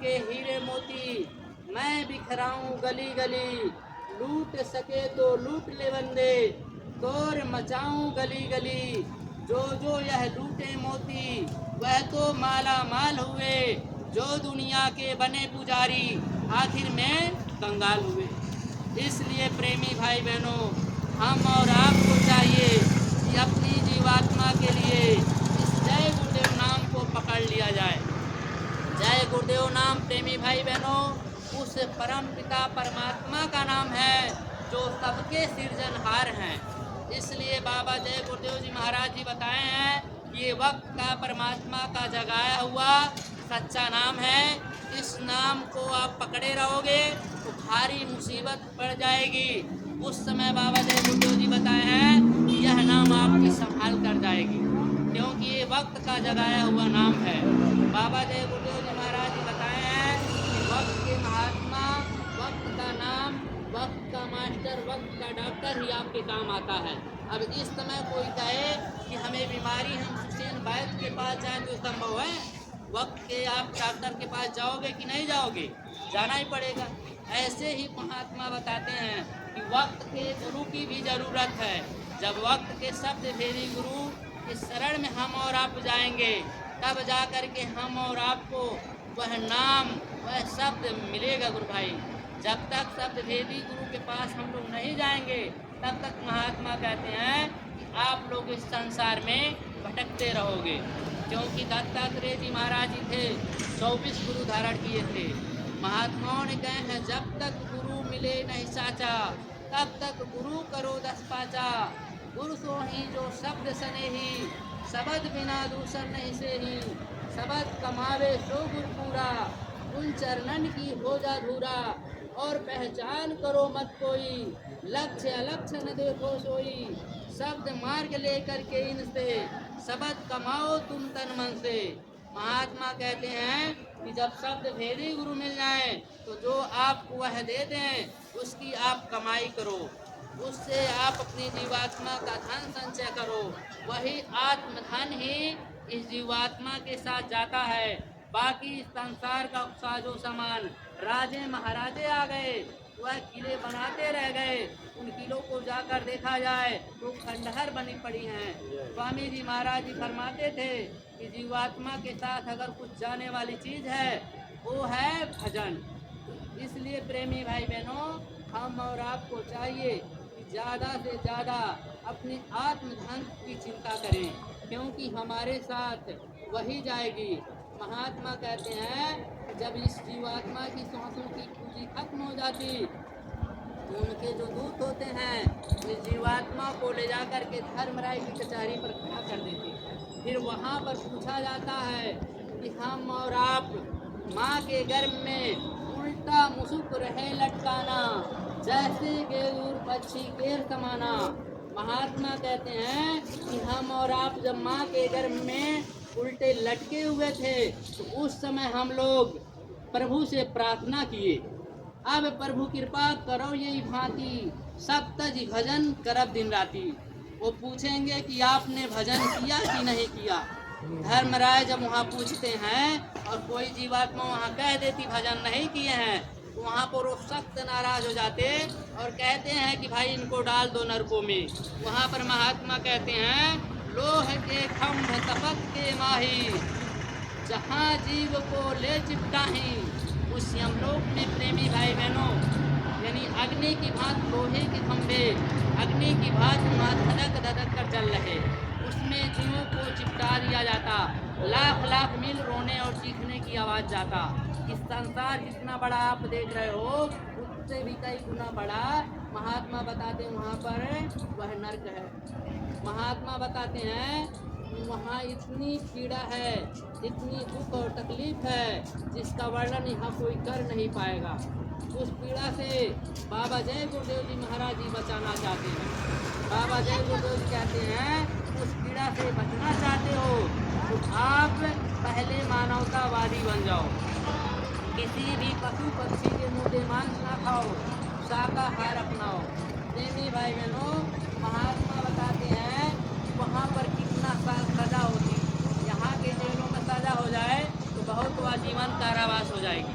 के हीरे मोती मैं बिखराऊं गली गली, लूट सके तो लूट ले बंदे, शोर मचाऊं गली गली। जो जो यह लूटे मोती वह तो माला माल हुए, जो दुनिया के बने पुजारी आखिर में कंगाल हुए। इसलिए प्रेमी भाई बहनों, हम और आपको चाहिए कि अपनी जीवात्मा के लिए इस जय गुरुदेव नाम को पकड़ लिया जाए। जय गुरुदेव नाम प्रेमी भाई बहनों उस परम पिता परमात्मा का नाम है जो सबके सृजनहार हैं। इसलिए बाबा जय गुरुदेव जी महाराज जी बताए हैं कि ये वक्त का परमात्मा का जगाया हुआ सच्चा नाम है। इस नाम को आप पकड़े रहोगे तो भारी मुसीबत पड़ जाएगी। उस समय बाबा जय गुरुदेव जी बताए हैं कि यह नाम आपकी संभाल कर जाएगी, क्योंकि ये वक्त का जगाया हुआ नाम है। बाबा जय गुरुदेव जी महाराज जी बताए हैं कि वक्त के महात्मा, वक्त का नाम, वक्त का मास्टर, वक्त का डॉक्टर ही आपके काम आता है। अब इस समय कोई कहे कि हमें बीमारी, हम हुसैन वैद्य के पास जाएं तो संभव है? वक्त के आप डॉक्टर के पास जाओगे कि नहीं जाओगे? जाना ही पड़ेगा। ऐसे ही महात्मा बताते हैं कि वक्त के गुरु की भी ज़रूरत है। जब वक्त के शब्द भेदी गुरु इस शरण में हम और आप जाएंगे, तब जा कर के हम और आपको वह नाम, वह शब्द मिलेगा गुरु भाई। जब तक शब्द भेदी गुरु के पास हम लोग नहीं जाएंगे, तब तक महात्मा कहते हैं कि आप लोग इस संसार में भटकते रहोगे। क्योंकि दत्तात्रेय जी महाराज जी थे, 24 गुरु धारण किए थे। महात्माओं ने कहे हैं जब तक गुरु मिले नहीं साचा, तब तक गुरु करो 10 पाचा। गुरु सो ही जो शब्द सने ही, शब्द बिना दूसर नहीं से ही। शब्द कमावे सो गुर पूरा, उन चरणन की हो जा धूरा। और पहचान करो मत कोई, लक्ष्य अलक्ष्य न देखो सोई। शब्द मार्ग लेकर के इनसे, शब्द कमाओ तुम तन मन से। महात्मा कहते हैं कि जब शब्द भेदी गुरु मिल जाए तो जो आपको वह दे दें उसकी आप कमाई करो, उससे आप अपनी जीवात्मा का धन संचय करो। वही आत्मधन ही इस जीवात्मा के साथ जाता है। बाकी संसार का साजो सामान, राजे महाराजे आ गए, वह किले बनाते रह गए। उन किलों को जाकर देखा जाए तो खंडहर बनी पड़ी हैं। स्वामी जी महाराज जी फरमाते थे कि जीवात्मा के साथ अगर कुछ जाने वाली चीज़ है वो है भजन। इसलिए प्रेमी भाई बहनों, हम और आपको चाहिए कि ज़्यादा से ज़्यादा अपने आत्मधन की चिंता करें, क्योंकि हमारे साथ वही जाएगी। महात्मा कहते हैं जब इस जीवात्मा की सांसों की पूंजी खत्म हो जाती तो उनके जो दूत होते हैं इस जीवात्मा को ले जाकर के धर्मराय की कचहरी पर खड़ा कर देते। फिर वहाँ पर पूछा जाता है कि हम और आप माँ के गर्भ में उल्टा मुसुक रहे लटकाना, जैसे गेरूर पक्षी केर समाना। महात्मा कहते हैं कि हम और आप जब माँ के गर्भ में उल्टे लटके हुए थे तो उस समय हम लोग प्रभु से प्रार्थना किए, अब प्रभु कृपा करो यही भांति, सब तज भजन करब दिन राती। वो पूछेंगे कि आपने भजन किया कि नहीं किया। धर्मराय जब वहाँ पूछते हैं और कोई जीवात्मा वहाँ कह देती भजन नहीं किए हैं, तो वहाँ पर वो सख्त नाराज हो जाते और कहते हैं कि भाई इनको डाल दो नरकों में। वहाँ पर महात्मा कहते हैं लोह के खम्भ तपक के माही, जहाँ जीव को ले चिपटाही। उस यमलोक में प्रेमी भाई बहनों, यानी अग्नि की भांति लोहे के खंभे अग्नि की भांति वहाँ धधक धधक कर जल रहे, उसमें जीवों को चिपटा दिया जाता। लाख लाख मील रोने और चीखने की आवाज़ जाता। इस संसार जितना बड़ा आप देख रहे हो उससे भी कई गुना बड़ा महात्मा बताते हैं वहाँ पर वह नर्क है। महात्मा बताते हैं वहाँ इतनी पीड़ा है, इतनी दुख और तकलीफ है जिसका वर्णन यहाँ कोई कर नहीं पाएगा। उस पीड़ा से बाबा जय गुरुदेव जी महाराज जी बचाना चाहते हैं। बाबा जय गुरुदेव जी कहते हैं उस पीड़ा से बचना चाहते हो तो आप पहले मानवतावादी बन जाओ, किसी भी पशु पक्षी के मुर्दे मांस ना खाओ, शाकाहार अपनाओ। प्रेमी भाई बहनों, महात्मा बताते हैं वहाँ पर कितना सजा होती। यहाँ के जेलों में सजा हो जाए तो बहुत लंबा जीवन कारावास हो जाएगी,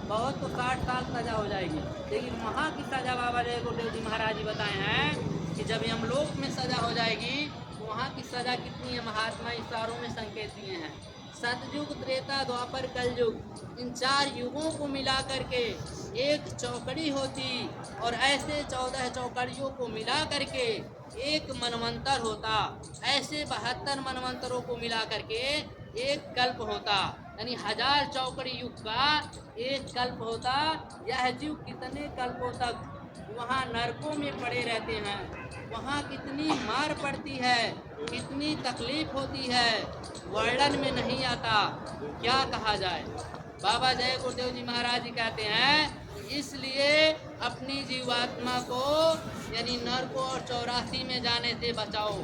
बहुत तो 60 साल सजा हो जाएगी। लेकिन वहाँ की सजा बाबा जय गुरुदेव जी महाराज जी बताए हैं कि जब यमलोक में सजा हो जाएगी तो वहाँ की सजा कितनी है, महात्मा इशारों में संकेत दिए हैं। सतयुग, त्रेता, द्वापर, कलयुग, इन 4 युगों को मिला करके एक चौकड़ी होती और ऐसे 14 चौकड़ियों को मिला करके एक मनवंतर होता। ऐसे 72 मनवंतरों को मिला करके एक कल्प होता, यानी 1000 चौकड़ी युग का एक कल्प होता। यह जीव कितने कल्पों तक वहाँ नरकों में पड़े रहते हैं, वहाँ कितनी मार पड़ती है, कितनी तकलीफ होती है, वर्णन में नहीं आता, क्या कहा जाए। बाबा जय गुरुदेव जी महाराज जी कहते हैं इसलिए अपनी जीवात्मा को यानी नरकों और 84 में जाने से बचाओ,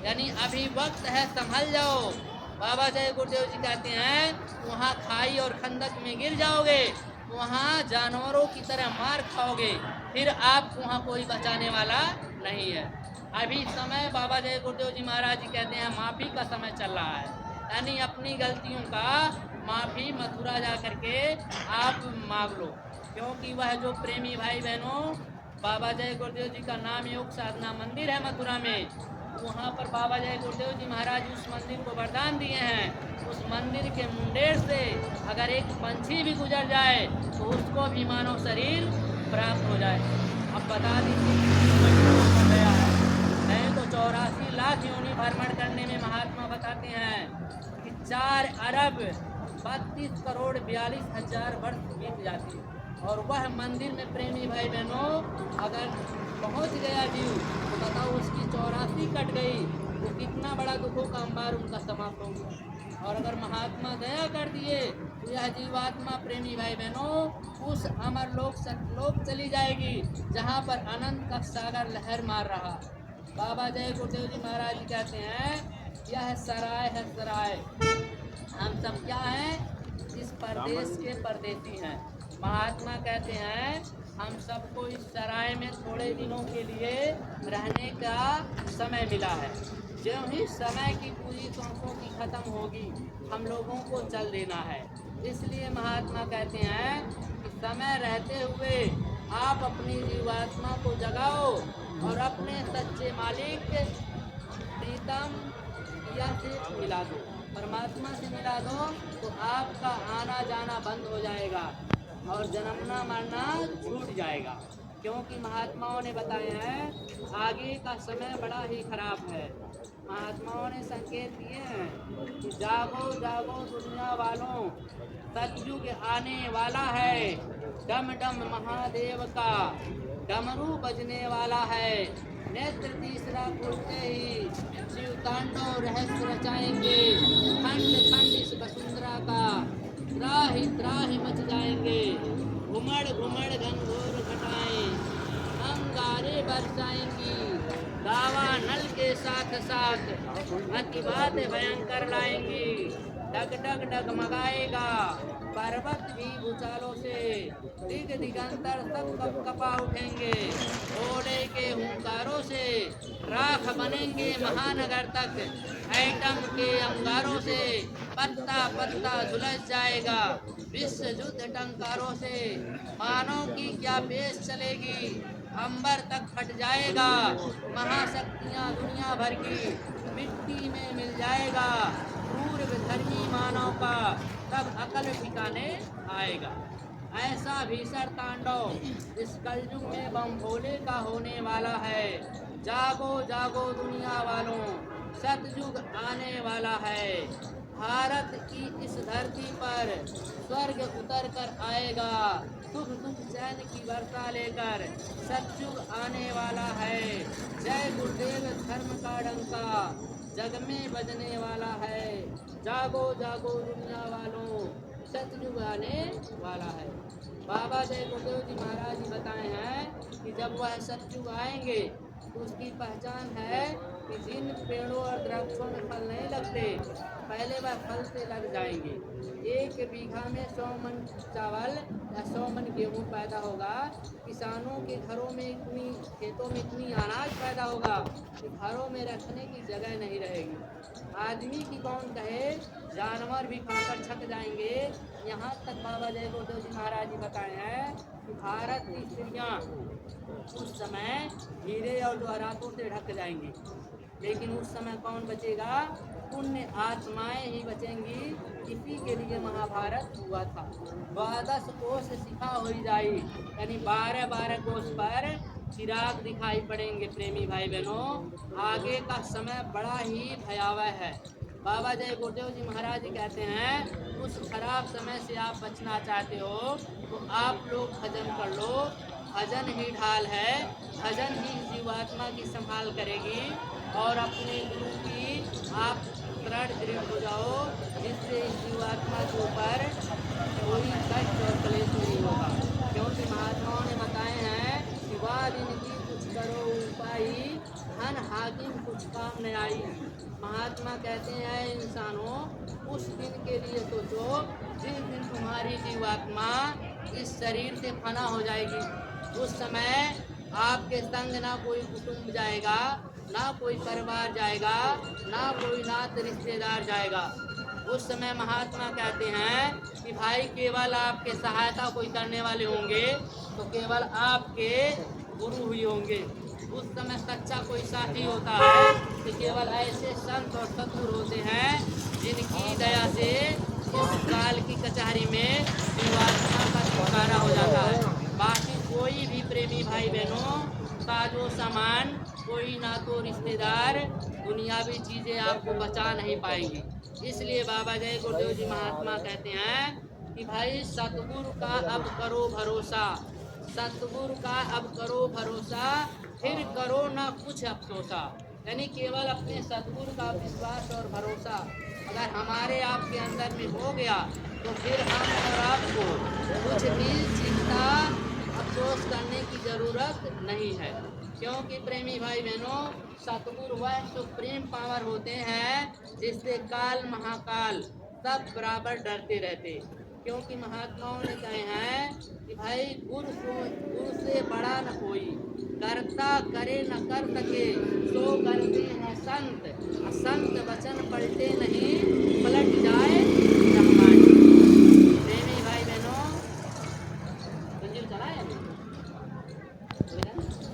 यानी अभी वक्त है, संभल जाओ। बाबा जय गुरुदेव जी कहते हैं वहाँ खाई और खंदक में गिर जाओगे, वहाँ जानवरों की तरह मार खाओगे, फिर आपको वहाँ कोई बचाने वाला नहीं है। अभी समय बाबा जय गुरुदेव जी महाराज जी कहते हैं माफ़ी का समय चल रहा है, यानी अपनी गलतियों का माफ़ी मथुरा जा करके आप मांग लो, क्योंकि वह जो प्रेमी भाई बहनों बाबा जय गुरुदेव जी का नाम योग साधना मंदिर है मथुरा में, वहाँ पर बाबा जय गुरुदेव जी महाराज उस मंदिर को वरदान दिए हैं। उस मंदिर के मुंडेर से अगर एक पंछी भी गुजर जाए तो उसको भी मानव शरीर प्राप्त हो जाए। अब बता दीजिए गया है, नहीं तो 84 लाख योनि भ्रमण करने में महात्मा बताते हैं कि 4 अरब 32 करोड़ 42 हजार वर्ष बीत जाती है। और वह मंदिर में प्रेमी भाई बहनों अगर पहुंच गया जीव तो बताओ उसकी 84 कट गई तो कितना बड़ा दुखों का अंबार उनका समाप्त हो गया। और अगर महात्मा दया कर दिए तो यह जीवात्मा प्रेमी भाई बहनों उस अमर लोक चली जाएगी जहाँ पर अनंत का सागर लहर मार रहा। बाबा जय गुरुदेव जी महाराज जी कहते हैं यह सराय है सराय, हम सब क्या हैं, इस परदेश के परदेसी हैं। महात्मा कहते हैं हम सबको इस सराय में थोड़े दिनों के लिए रहने का समय मिला है, जो ही समय की पूरी सांसों की खत्म होगी हम लोगों को चल देना है। इसलिए महात्मा कहते हैं कि समय रहते हुए आप अपनी जीवात्मा को जगाओ और अपने सच्चे मालिक प्रीतम या से मिला दो, परमात्मा से मिला दो तो आपका आना जाना बंद हो जाएगा और जन्मना मरना छूट जाएगा। क्योंकि महात्माओं ने बताया है आगे का समय बड़ा ही खराब है। महात्माओं ने संकेत दिए हैं कि जागो जागो दुनिया वालों, सतयुग आने वाला है, डम डम महादेव का डमरू बजने वाला है। नेत्र तीसरा खुलते ही शिव तांडव रहस्य रचाएंगे, खंड खंड इस वसुंधरा का त्राहि त्राहि मच जाएंगे। घुमड़ घुमड़ घनघोर घटाएं अंगारे बरसाएंगी, दावा नल के साथ साथ अतिबात भयंकर लाएंगी। डग डग डगमगाएगा पर्वत भी भूचालों से, दिग दिगंतर सब कप कपा उठेंगे। घोड़े के हुंकारों से राख बनेंगे महानगर तक, एटम के अंगारों से पत्ता पत्ता झुलस जाएगा। विश्व युद्ध टंकारों से मानव की क्या पेश चलेगी, अंबर तक फट जाएगा। महाशक्तियाँ दुनिया भर की मिट्टी में मिल जाएगा। पूर्व धर्मी मानव का तब अकल ठिकाने आएगा। ऐसा भीषण तांडव इस कलयुग में बम भोले का होने वाला है। जागो जागो दुनिया वालों, सतयुग आने वाला है। भारत की इस धरती पर स्वर्ग उतर कर आएगा, सुख दुख चैन की वर्षा लेकर सतयुग आने वाला है। जय गुरुदेव धर्म का डंका जग में बजने वाला है। जागो जागो दुनिया वालों, सतयुग आने वाला है। बाबा जय गुरुदेव जी महाराज जी बताए हैं कि जब वह सतयुग आएंगे तो उसकी पहचान है कि जिन पेड़ों और वृक्षों में फल नहीं लगते पहले वह फल से लग जाएंगे। 1 बीघा में 100 मन चावल या 100 मन गेहूँ पैदा होगा। किसानों के घरों में इतनी खेतों में इतनी अनाज पैदा होगा कि घरों में रखने की जगह नहीं रहेगी। आदमी की कौन कहे, जानवर भी खाकर थक जाएंगे। यहाँ तक बाबा जय गुरुदेव जी महाराज जी बताए हैं कि भारत की स्त्रियाँ उस समय हीरे और जवाहरातों से ढक जाएंगी, लेकिन उस समय कौन बचेगा? पुण्य आत्माएं ही बचेंगी। इसी के लिए महाभारत हुआ था। 12 कोस शिखा हो जाई, यानी 12 कोस पर चिराग दिखाई पड़ेंगे। प्रेमी भाई बहनों, आगे का समय बड़ा ही भयावह है। बाबा जय गुरुदेव जी महाराज जी कहते हैं, उस खराब समय से आप बचना चाहते हो तो आप लोग भजन कर लो। भजन ही ढाल है, भजन ही जीवात्मा की संभाल करेगी और अपने गुरु की आप दृढ़ हो जाओ, जिससे जीवात्मा के ऊपर कोई कष्ट और क्लेश नहीं होगा। क्योंकि महात्माओं ने बताए हैं कि वाद इनकी कुछ करो उपाय, धन हाकिम कुछ काम न आई। महात्मा कहते हैं, इंसानों उस दिन के लिए सोचो जिस दिन तुम्हारी जीवात्मा इस शरीर से फना हो जाएगी। उस समय आपके संग ना कोई कुटुंब जाएगा, ना कोई परिवार जाएगा, ना कोई नात रिश्तेदार जाएगा। उस समय महात्मा कहते हैं कि भाई केवल आपके सहायता कोई करने वाले होंगे तो केवल आपके गुरु ही होंगे। उस समय सच्चा कोई साथी होता है कि केवल ऐसे संत और सतगुरु होते हैं जिनकी दया से इस काल की कचहरी में जीवात्मा का छुटकारा हो जाता है। बाकी कोई भी प्रेमी भाई बहनों साजो सामान, कोई ना तो रिश्तेदार, दुनियावी चीज़ें आपको बचा नहीं पाएंगी। इसलिए बाबा जय गुरुदेव जी महात्मा कहते हैं कि भाई सतगुरु का अब करो भरोसा, सतगुरु का अब करो भरोसा, फिर करो ना कुछ अफसोसा। यानी केवल अपने सतगुरु का विश्वास और भरोसा अगर हमारे आपके अंदर में हो गया तो फिर हम और आपको कुछ भी चिंता अफसोस करने की ज़रूरत नहीं है। क्योंकि प्रेमी भाई बहनों, सतगुरु वह सुप्रीम पावर होते हैं जिससे काल महाकाल सब बराबर डरते रहते। क्योंकि महात्माओं ने कहे हैं कि भाई गुरु से बड़ा न कोई, करता करे न कर सके, सो करते हैं संत, संत वचन पलटे नहीं,